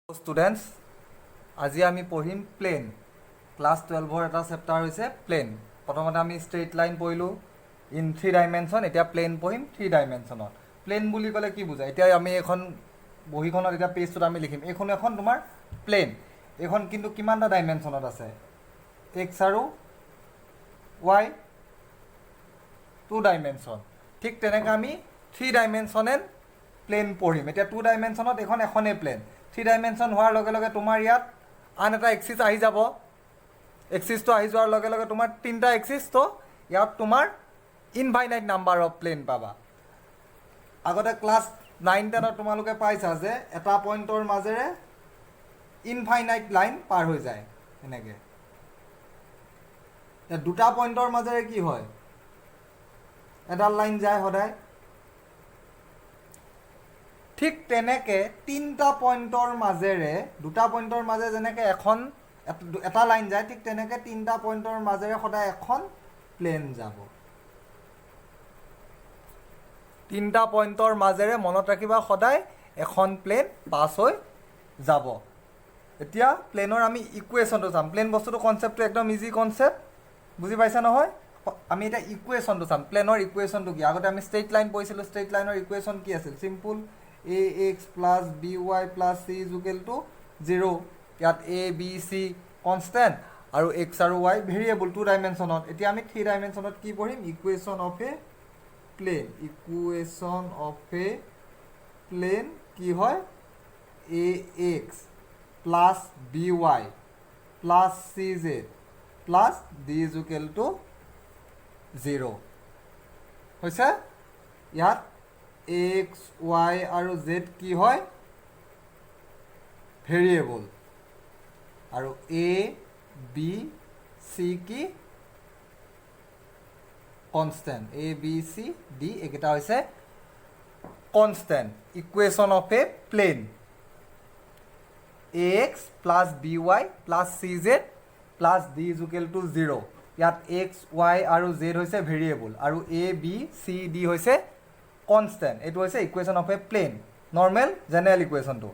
Students আজি আমি পঢ়িম প্লেন ক্লাস 12 এটা চেপ্টাৰ হৈছে প্লেন প্ৰথমতে আমি ষ্ট্ৰেইট লাইন পঢ়িলোঁ ইন 3 ডাইমেনশন এতিয়া প্লেন পঢ়িম 3 ডাইমেনশনত প্লেন বুলি ক'লে কি বুজায় এতিয়া আমি এখন বহিখনত এটা পেজটোত আমি লিখিম এখন এখন তোমাৰ প্লেন এখন কিন্তু কিমানটা ডাইমেনশনত আছে x আৰু y 2 ডাইমেনশন ঠিক তেনেকৈ আমি 3 ডাইমেনশনেল প্লেন পঢ়িম এতিয়া 2 ডাইমেনশনত এখন এখনেই প্লেন 3 ডাইমেনশন হোৱাৰ লগে লগে তোমাৰ ইয়াত আন এটা এক্সিস আহি যাব এক্সিসটো আহি যোৱাৰ লগে লগে তোমাৰ তিনটা এক্সিস তো ইয়াত তোমাৰ ইনফাইনাইট নাম্বাৰ অফ প্লেন পাবা আগতে ক্লাস 9 10 তোমালোকে পাইছা যে এটা পইণ্টৰ মাজেৰে ইনফাইনাইট লাইন পাৰ হৈ যায় এনেকে এটা দুটা পইণ্টৰ মাজেৰে কি হয় এডাল লাইন যায় সদায় ঠিক তেনেকে তিনটা পইণ্টৰ মাজেৰে দুটা পইণ্টৰ মাজে যেনেকে এখন এটা লাইন যায় ঠিক তেনেকে তিনটা পইণ্টৰ মাজেৰে সদায় এখন প্লেন যাব তিনটা পইণ্টৰ মাজেৰে মনত ৰাখিবা সদায় এখন প্লেন পাস হৈ যাব এতিয়া প্লেনৰ আমি ইকুৱেশ্যনটো চাম প্লেন বস্তুটো কনসেপ্টটো একদম ইজি কনসেপ্ট বুজি পাইছা নহয় আমি এটা ইকুৱেশ্যনটো চাম প্লেনৰ ইকুৱেশ্যনটো কি আগতে আমি ষ্ট্ৰেইট লাইন পঢ়িছিলোঁ ষ্ট্ৰেইট লাইনৰ ইকুৱেশ্যন কি আছিল simple ax plus by plus c is equal to 0 ইয়াত a b c constant আৰু x আৰু y ভেৰিয়েবল 2 ডাইমেনশনত এতিয়া আমি 3 ডাইমেনশনত কি পঢ়িম ইকুৱেশ্যন অফ এ প্লেন কি হয় ax plus by plus cz plus d is equal to 0 হৈছে ইয়াত x y আৰু z কি হয় ভেৰিয়েবল আৰু a b c কি constant a b c d এটা হৈছে constant equation of a plane ax plus by plus cz plus d is equal to 0 ইয়াত x y আৰু z হৈছে ভেৰিয়েবল আৰু a b c d হৈছে constant এটো হৈছে equation of a plane normal general ইকুৱেশ্যনটো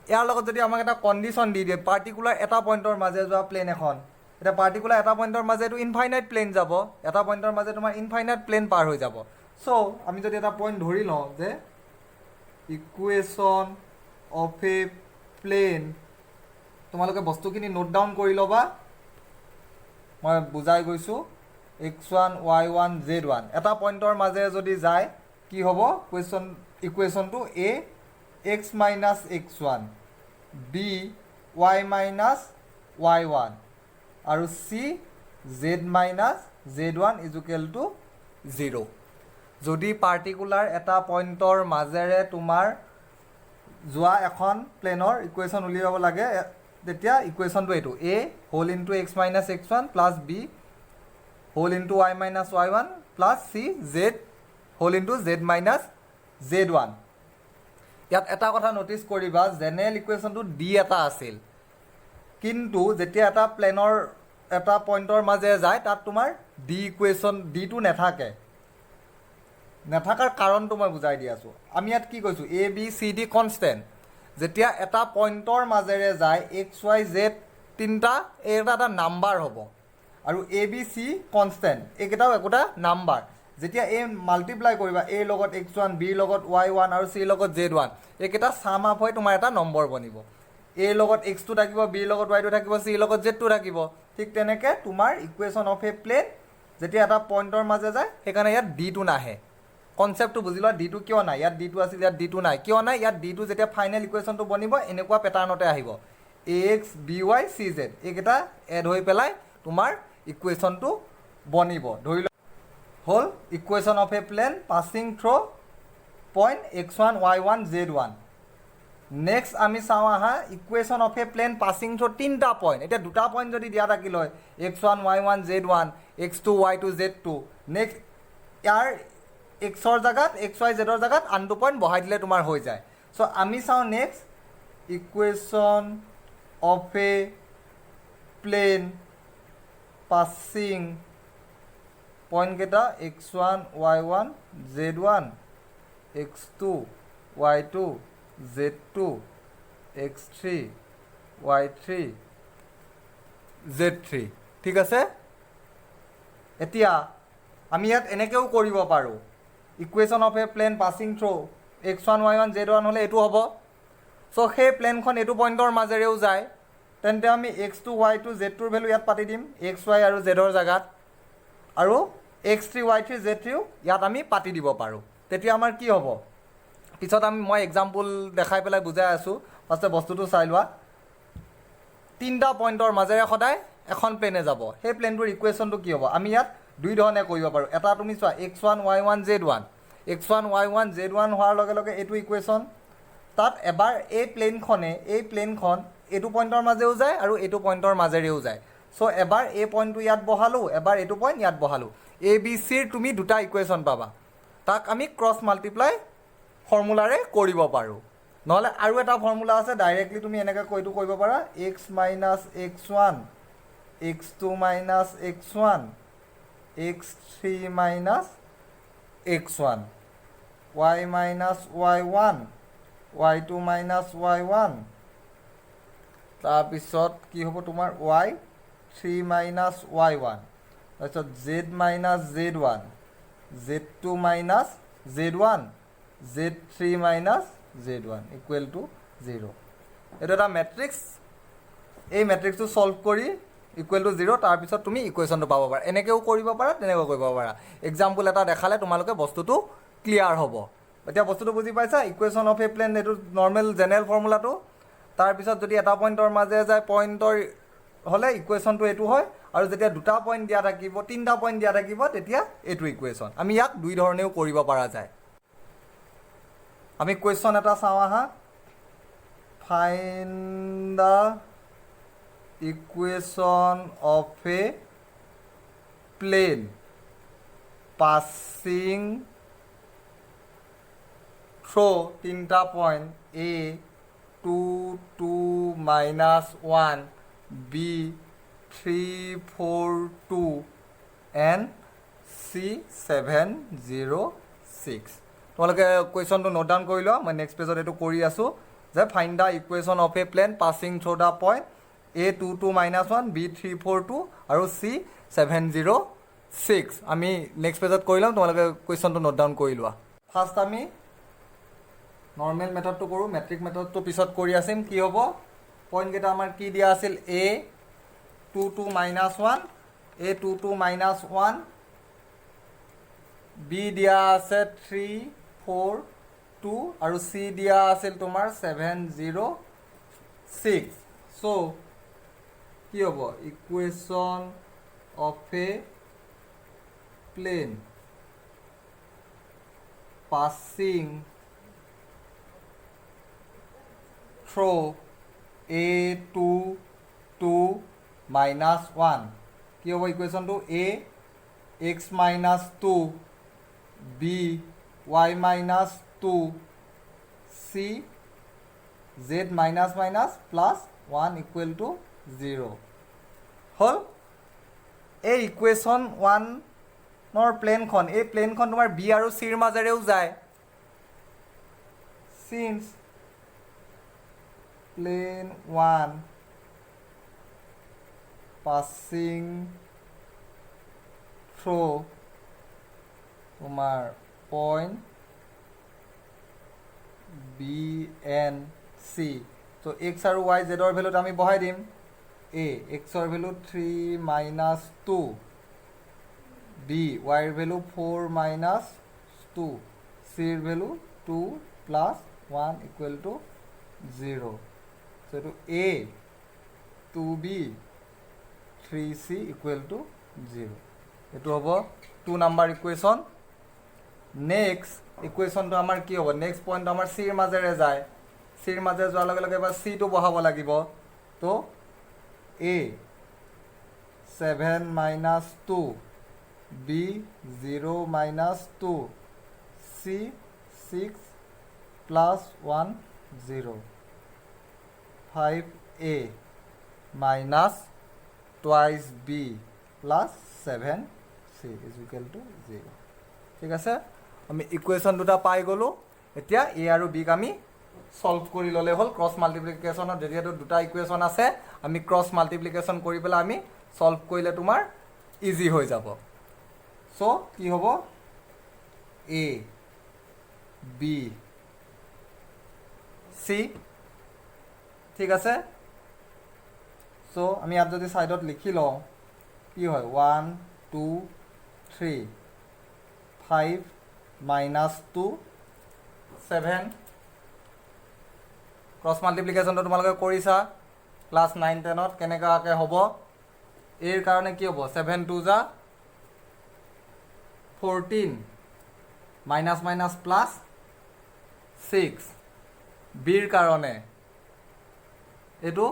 ইয়াৰ লগত যদি আমাক এটা কণ্ডিশ্যন দি দিয়ে পাৰ্টিকুলাৰ এটা পইণ্টৰ মাজে যোৱা প্লেন এখন এটা পাৰ্টিকুলাৰ এটা পইণ্টৰ মাজে এইটো ইনফাইনাইট প্লেন যাব এটা পইণ্টৰ মাজে তোমাৰ ইনফাইনাইট প্লেন পাৰ হৈ যাব সো আমি যদি এটা পইণ্ট ধৰি লওঁ যে ইকুৱেশ্যন অফ এ প্লেন তোমালোকে বস্তুখিনি নোট ডাউন কৰি ল'বা মই বুজাই গৈছোঁ x1 y1 z1 এটা পইণ্টৰ মাজে যদি যায় কি হ'ব ইকুৱেশ্যনটো a x minus x1 b y minus y1 আৰু c z minus z1 is equal to 0 যদি পাৰ্টিকুলাৰ এটা পইণ্টৰ মাজেৰে তোমাৰ যোৱা এখন প্লেনৰ ইকুৱেশ্যন উলিয়াব লাগে তেতিয়া ইকুৱেশ্যনটো এইটো a whole into x minus x1 plus b whole into y minus y1 plus c z whole into z minus z1 ইয়াত এটা কথা নোটিছ কৰিবা জেনেৰেল ইকুৱেশ্যনটো d এটা আছিল কিন্তু যেতিয়া এটা প্লেনৰ এটা পইণ্টৰ মাজে যায় তাত তোমাৰ d ইকুৱেশ্যন d টো নাথাকে নাথাকাৰ কাৰণটো মই বুজাই দি আছোঁ আমি ইয়াত কি কৈছোঁ a b c d constant যেতিয়া এটা পইণ্টৰ মাজেৰে যায় x y z তিনটা এটা নাম্বাৰ হ'ব আৰু a b c কনস্ট্যান্ট এইকেইটাও একোটা নাম্বাৰ যেতিয়া a মাল্টিপ্লাই কৰিবা a লগত x1 b লগত y1 আৰু c লগত z1 এইকেইটা সাম আপ হৈ তোমাৰ এটা নম্বৰ বনিব a লগত x2 থাকিব b লগত y2 থাকিব c লগত z2 থাকিব ঠিক তেনেকে তোমাৰ ইকুৱেশ্যন অফ এ প্লেন যেতিয়া এটা পইণ্টৰ মাজে যায় সেইকাৰণে ইয়াত d টো নাহে কনসেপ্টটো বুজি লোৱা d টো কিয় নাই ইয়াত d টো আছিল ইয়াত d টো নাই কিয় নাই ইয়াত d টো যেতিয়া ফাইনেল ইকুৱেশ্যনটো বনিব এনেকুৱা পেটাৰ্ণতে আহিব ax by cz এইকেইটা এড হৈ পেলাই তোমাৰ ইকুৱেশ্যনটো বনিব ধৰি হল equation of a plane passing through point x1 y1 z1 next আমি চাওঁ আহা equation of a plane passing through তিনটা পইণ্ট এতিয়া দুটা পইণ্ট যদি দিয়া থাকিল হয় x1 y1 z1 x2 y2 z2 next ইয়াৰ xৰ জাগাত xy zৰ জাগাত আনটো পইণ্ট বহাই দিলে তোমাৰ হৈ যায় সো আমি চাওঁ next equation of a plane passing point কেইটা x1 y1 z1 x2 y2 z2 x3 y3 z3 ঠিক আছে এতিয়া আমি ইয়াত এনেকেও কৰিব পাৰোঁ equation of a plane passing through x1 y1 z1 হ'লে এইটো হ'ব চ' সেই প্লেনখন এইটো পইণ্টৰ মাজেৰেও যায় তেন্তে আমি x2 y2 z2ৰ ভেলু ইয়াত পাতি দিম x y আৰু zৰ জেগাত আৰু x3 y3 z3ও ইয়াত আমি পাতি দিব পাৰোঁ তেতিয়া আমাৰ কি হ'ব পিছত মই এক্সাম্পল দেখাই পেলাই বুজাই আছোঁ ফাৰ্ষ্টে বস্তুটো চাই লোৱা তিনিটা পইণ্টৰ মাজেৰে সদায় এখন প্লেনে যাব সেই প্লেনটোৰ ইকুৱেশ্যনটো কি হ'ব আমি ইয়াত দুই ধৰণে কৰিব পাৰোঁ এটা তুমি চোৱা x1 y1 z1 x1 y1 z1 হোৱাৰ লগে লগে এইটো ইকুৱেশ্যন তাত এবাৰ এই প্লেনখন এইটো পইণ্টৰ মাজেও যায় আৰু এইটো পইণ্টৰ মাজেৰেও যায় চ' এবাৰ এই পইণ্টটো ইয়াত বহালোঁ এবাৰ এইটো পইণ্ট ইয়াত বহালোঁ এ বি চিৰ তুমি দুটা ইকুৱেশ্যন পাবা তাক আমি ক্ৰছ মাল্টিপ্লাই ফৰ্মুলাৰে কৰিব পাৰোঁ নহ'লে আৰু এটা ফৰ্মুলা আছে ডাইৰেক্টলি তুমি এনেকৈ এইটো কৰিব পাৰা x minus x1 x2 minus x1 x3 minus x1 y minus y1 y2 minus y1 তাৰপিছত কি হ'ব তোমাৰ y3 মাইনাছ y1 তাৰপিছত z minus z1 z2 minus z1 z3 minus z1 equal to 0 এইটো এটা মেট্ৰিক্স এই মেট্ৰিক্সটো ছল্ভ কৰি equal to 0 তাৰপিছত তুমি ইকুৱেশ্যনটো পাব পাৰা এনেকৈও কৰিব পাৰা তেনেকৈও কৰিব পাৰা এক্সাম্পল এটা দেখালে তোমালোকে বস্তুটো ক্লিয়াৰ হ'ব এতিয়া বস্তুটো বুজি পাইছা ইকুৱেশ্যন অফ এ প্লেন এইটো নৰ্মেল জেনেৰেল ফৰ্মুলাটো তাৰপিছত যদি এটা পইণ্টৰ মাজে যায় পইণ্টৰ হ'লে ইকুৱেশ্যনটো এইটো হয় আৰু যেতিয়া দুটা পইণ্ট দিয়া থাকিব তিনিটা পইণ্ট দিয়া থাকিব তেতিয়া এইটো ইকুৱেশ্যন আমি ইয়াক দুই ধৰণেও কৰিব পৰা যায় আমি কুৱেশ্যন এটা চাওঁ আহা find the equation of a plane passing through তিনিটা point A 2 2 minus 1 B 3 4 2 and C 7 0 6 তোমালোকে কুৱেশ্যনটো নোট ডাউন কৰি লোৱা মই নেক্সট পেজত এইটো কৰি আছোঁ যে find the equation of a plane passing through the point A 2 2 minus 1 B 3 4 2 আৰু চি 7 0 6 আমি নেক্সট পেজত কৰি ল'ম তোমালোকে কুৱেশ্যনটো নোট ডাউন কৰি লোৱা ফাৰ্ষ্ট আমি নৰ্মেল মেথডটো কৰোঁ মেট্ৰিক মেথডটো পিছত কৰি আছিম কি হ'ব পইণ্টকেইটা আমাৰ কি দিয়া আছিল এ 2 2 মাইনাছ 1 এ 2 2 মাইনাছ 1 বি দিয়া আছে 3 4 2 আৰু চি দিয়া আছিল তোমাৰ 7 0 6 চ' কি হ'ব equation of a plane passing through A 2 2 minus 1 কি হ'ব ইকুৱেশ্যনটো A x minus 2 B y minus 2 C z minus minus plus 1 equal to 0 হ'ল এই ইকুৱেশ্যন 1ৰ প্লেনখন এই প্লেনখন তোমাৰ বি আৰু চিৰ মাজেৰেও যায় চিন্স প্লেন 1 পাছিং থ্ৰু তোমাৰ পইণ্ট বি এন চি চ' এক্স আৰু ৱাই জেডৰ ভেলুত আমি বহাই দিম এ এক্সৰ ভেলু 3 মাইনাছ 2 বি ৱাইৰ ভেলু 4 মাইনাছ 2 চিৰ ভেলু 2 প্লাছ 1 ইকুৱেল টু 0 চ' এইটো A 2b 3c equal to 0 এইটো হ'ব 2 নাম্বাৰ ইকুৱেশ্যন নেক্সট ইকুৱেশ্যনটো আমাৰ কি হ'ব নেক্সট পইণ্ট আমাৰ চিৰ মাজেৰে যায় চিৰ মাজেৰে যোৱাৰ লগে লগে এবাৰ চিটো বহাব লাগিব তো A 7 minus 2 B 0 minus 2 C 6 plus 1 0 5a minus twice B plus 7c is equal to 0 ঠিক আছে আমি ইকুৱেশ্যন দুটা পাই গ'লোঁ এতিয়া এ আৰু বিক আমি সলভ কৰি ল'লে হ'ল ক্ৰছ মাল্টিপ্লিকেশ্যনত যেতিয়াতো দুটা ইকুৱেশ্যন আছে আমি ক্ৰছ মাল্টিপ্লিকেশ্যন কৰি পেলাই আমি সলভ কৰিলে তোমাৰ ইজি হৈ যাব চ' কি হ'ব এ বি চি ঠিক আছে চ' আমি ইয়াত যদি ছাইডত লিখি লওঁ কি হয় 1 2 3 5 minus 2 7 ক্ৰছ মাল্টিপ্লিকেশ্যনটো তোমালোকে কৰিছা ক্লাছ 9 10ত কেনেকুৱাকৈ হ'ব এৰ কাৰণে কি হ'ব 7 2 যা 14 মাইনাছ মাইনাছ প্লাছ 6 বিৰ কাৰণে এইটো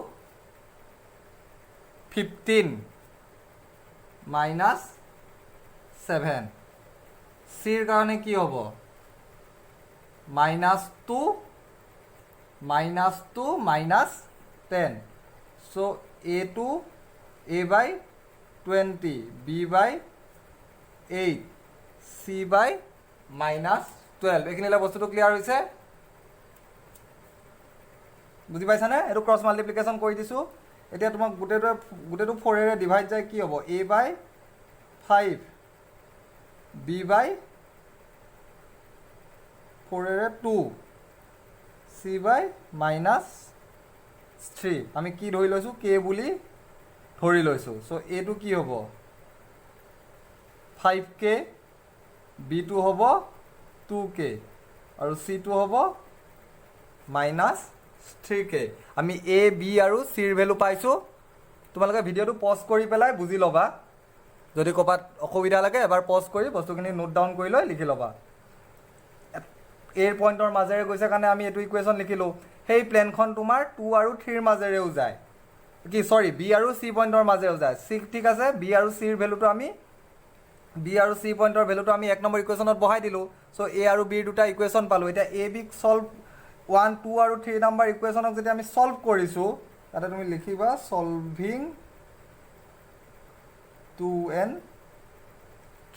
15 মাইনাছ 7 চিৰ কাৰণে কি হ'ব minus 2 minus 10 so' a2 a by 20 b by 8 c by minus 12 এইখিনিলৈ বস্তুটো ক্লিয়াৰ হৈছে বুজি পাইছানে এইটো ক্ৰছ মাল্টিপ্লিকেশ্যন কৰি দিছোঁ এতিয়া তোমাক গোটেইটো 4 এৰে ডিভাইড যায় কি হ'ব a by 5 b by 4 array 2 c by minus 3 আমি কি ধৰি লৈছোঁ k বুলি ধৰি লৈছোঁ চ' এইটো কি হ'ব 5k b2 হ'ব 2k আৰু c2 হ'ব minus 3k আমি a b আৰু c ৰ ভেলু পাইছোঁ তোমালোকে ভিডিঅ'টো পজ কৰি পেলাই বুজি ল'বা যদি ক'ৰবাত অসুবিধা লাগে এবাৰ পজ কৰি বস্তুখিনি নোট ডাউন কৰি লৈ লিখি ল'বা এৰ পইণ্টৰ মাজেৰে গৈছে কাৰণে আমি এইটো ইকুৱেশ্যন লিখিলোঁ সেই প্লেনখন তোমাৰ 2 আৰু 3ৰ মাজেৰেও যায় কি চৰি বি আৰু চি পইণ্টৰ মাজেৰেও যায় ঠিক আছে বি আৰু চিৰ ভেলুটো আমি বি আৰু চি পইণ্টৰ ভেলুটো আমি 1 নম্বৰ ইকুৱেশ্যনত বহাই দিলোঁ চ' এ আৰু বিৰ দুটা ইকুৱেশ্যন পালোঁ এতিয়া এ বিক সলভ 1 2 আৰু 3 নম্বৰ ইকুৱেশ্যনক যেতিয়া আমি সলভ কৰিছোঁ তাতে তুমি লিখিবা সলভিং 2 and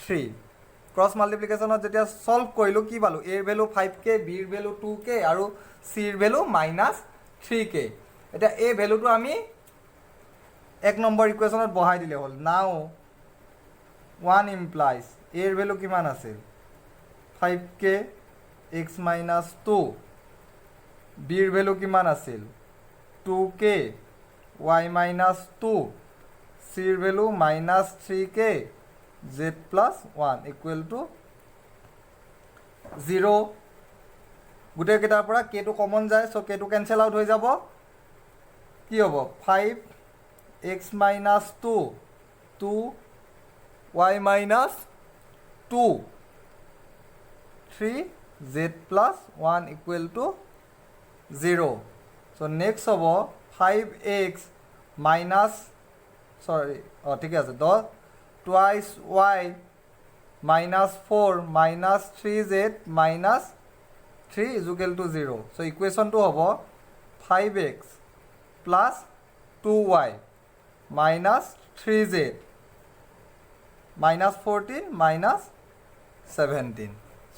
3 ক্ৰছ মাল্টিপ্লিকেশ্যনত যেতিয়া সলভ কৰিলোঁ কি পালোঁ এৰ ভেলু 5k বিৰ ভেলু 2k আৰু চিৰ ভেলু মাইনাছ 3k এতিয়া এই ভেলুটো আমি 1 নম্বৰ ইকুৱেশ্যনত বহাই দিলে হ'ল নাও 1 ইমপ্লাইজ এৰ ভেলু কিমান আছিল 5k x minus 2 বিৰ ভেলু কিমান আছিল 2k y minus 2 চিৰ value minus 3k z plus 1 equal to 0 গোটেইকেইটাৰ পৰা k টো কমন যায় চ' k টো কেঞ্চেল আউট হৈ যাব কি হ'ব 5x minus 2 2 y minus 2 3 z plus 1 equal to 0 so next হ'ব 5x minus sorry ঠিক আছে 10 twice y minus 4 minus 3z minus 3 is equal to 0 so equation to হ'ব 5x plus 2y minus 3z minus 14 minus 17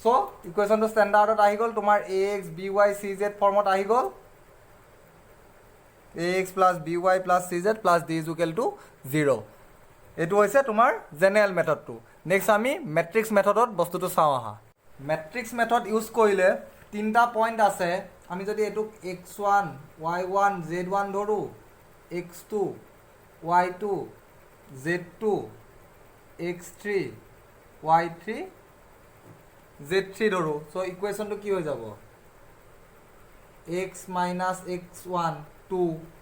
so equation to standardত আহি গ'ল তোমাৰ ax by cz ফৰ্মত আহি গ'ল ax plus by plus cz plus d is equal to 0 এইটো হৈছে তোমাৰ জেনেৰেল মেথডটো নেক্সট আমি মেট্ৰিক্স মেথডত বস্তুটো চাওঁ আহা মেট্ৰিক্স মেথড ইউজ কৰিলে তিনিটা পইণ্ট আছে আমি যদি এইটোক x1 y1 z1 ধৰোঁ x2 y2 z2 x3 y3 z3 ধৰোঁ চ' ইকুৱেশ্যনটো কি হৈ যাব x minus x1 2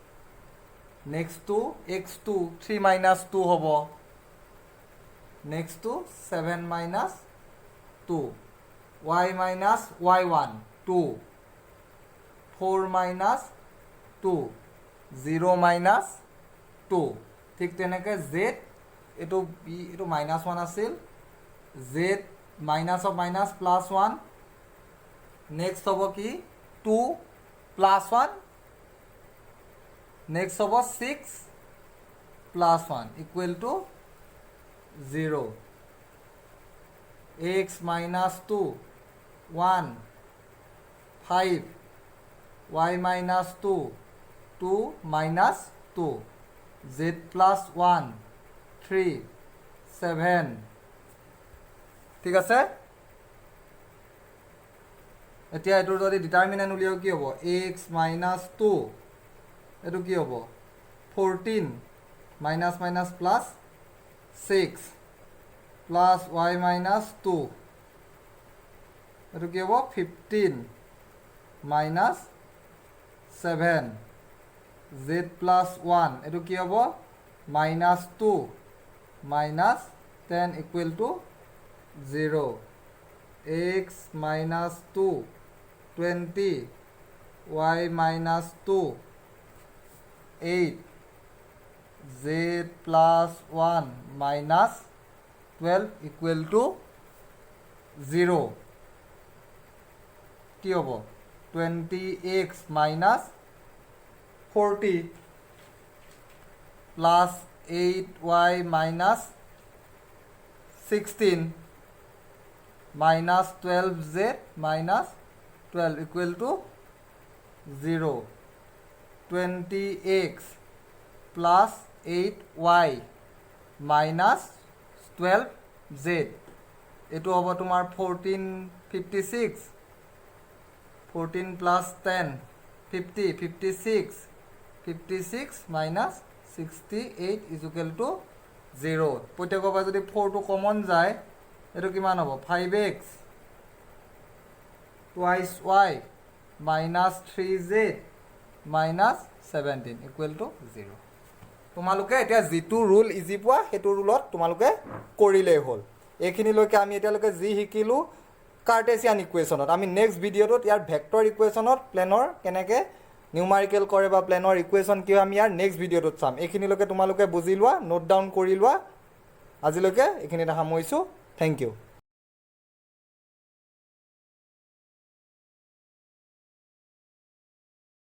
next to x2 3 minus 2 হ'ব next to 7 minus 2 y minus y1 2 4 minus 2 0 minus 2 ঠিক তেনেকৈ z এইটো এইটো মাইনাছ 1 আছিল z minus of minus plus 1 next হ'ব কি 2 প্লাছ 1 next হ'ব 6 plus 1 equal to 0 x minus 2 1 5 y minus 2, 2 minus 2, z plus 1, 3, 7. ঠিক আছে? এতিয়া এটোৰ যদি ডিটাৰমিনেন্ট উলিয়াও কি হ'ব? x minus 2 এটো কি হ'ব? 14 minus minus plus 6 plus y minus 2 এটো কি হ'ব? 15 minus 7 z plus 1 এটো কি হ'ব? minus 2 minus 10 equal to 0. x minus 2 20 y minus 2 8 z plus 1 minus 12 equal to 0. কি হ'ব? 20x minus 40 plus 8y minus 16 minus 12z minus 12 equal to 0. 20x plus 8y minus 12z এটো হ'ব তোমাৰ 1456 14 plus 10 50 56 56 minus 68 is equal to 0. প্ৰত্যেকৰ পৰা যদি 4 টো common যায় এটো কিমান হ'ব? 5x twice y minus 3z minus 17 equal to 0. তোমালোকে এতিয়া যেটো ৰুল ইজি পোৱা হেতু ৰুলত তোমালোকে কৰিলেই হ'ল। এইখিনিলৈকে আমি এতিয়ালৈকে যি শিকিলো কাৰ্টেছিয়ান ইকুৱেশ্যনত। আমি নেক্সট ভিডিঅ'টোত ইয়াৰ ভেক্টৰ ইকুৱেশ্যনত প্লেনৰ কেনেকৈ নিউমাৰিকেল কৰে বা প্লেনৰ ইকুৱেশ্যন কি আমি ইয়াৰ নেক্সট ভিডিঅ'টোত চাম। এইখিনিলৈকে তোমালোকে বুজি লোৱা, নোট ডাউন কৰি লোৱা। আজিলৈকে এইখিনিতে সামৰিছোঁ। Thank U.